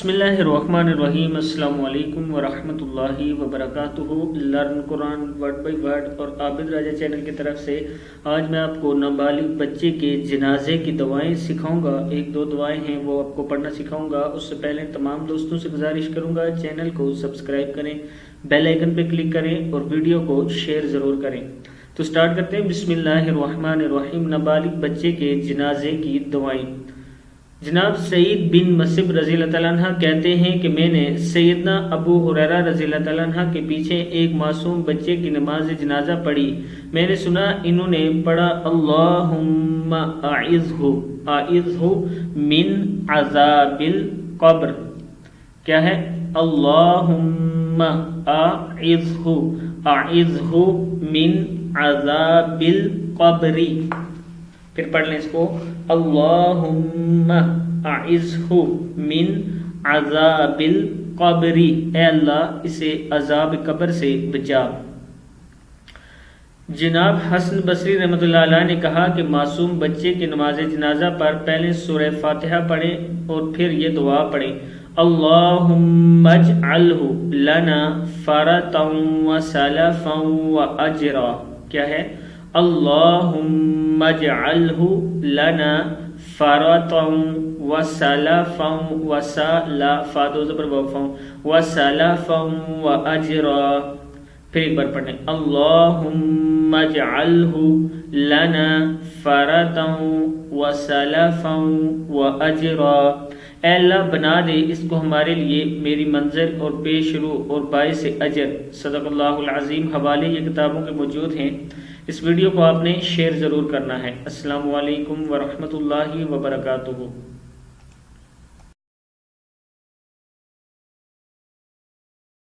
بسم اللہ الرحمن الرحیم۔ السلام علیکم ورحمۃ اللہ وبرکاتہ۔ Learn Quran word by word اور عابد راجہ چینل کی طرف سے آج میں آپ کو نابالغ بچے کے جنازے کی دعائیں سکھاؤں گا۔ ایک دو دعائیں ہیں وہ آپ کو پڑھنا سکھاؤں گا۔ اس سے پہلے تمام دوستوں سے گزارش کروں گا چینل کو سبسکرائب کریں، بیل آئیکن پہ کلک کریں اور ویڈیو کو شیئر ضرور کریں۔ تو سٹارٹ کرتے ہیں۔ بسم اللہ الرحمن الرحیم۔ نابالغ بچے کے جنازے کی دعائیں۔ جناب سعید بن مسب رضی اللہ تعالیٰ عنہ کہتے ہیں کہ میں نے سیدنا ابو ہریرہ رضی اللہ تعالیٰ عنہ کے پیچھے ایک معصوم بچے کی نماز جنازہ پڑھی۔ میں نے سنا انہوں نے پڑھا اللہم اعذہ من عذاب القبر۔ کیا ہے؟ اللہم اعذہ من عذاب القبر۔ پھر پڑھ لیں اس کو، اللہم اعذہ من عذاب القبر، اے اللہ اسے عذاب قبر سے بچا۔ جناب حسن بصری رحمۃ اللہ علیہ نے کہا کہ معصوم بچے کی نماز جنازہ پر پہلے سورہ فاتحہ پڑھیں اور پھر یہ دعا پڑھیں، اللہم اجعلہ لنا فرطا وسلفا واجرا۔ کیا ہے؟ اللہم اجعلہ لنا فرطا وسلفا وسلفا دو زبر وفا وسلفا واجرا۔ پھر ایک بار پڑھیں، اللہم اجعلہ لنا فرطا وسلفا واجرا۔ اے اللہ بنا دے اس کو ہمارے لیے میری منزل اور پیش رو اور باعث اجر۔ صدق اللہ العظیم۔ حوالے یہ کتابوں کے موجود ہیں۔ اس ویڈیو کو آپ نے شیئر ضرور کرنا ہے۔ السلام علیکم ورحمۃ اللہ وبرکاتہ۔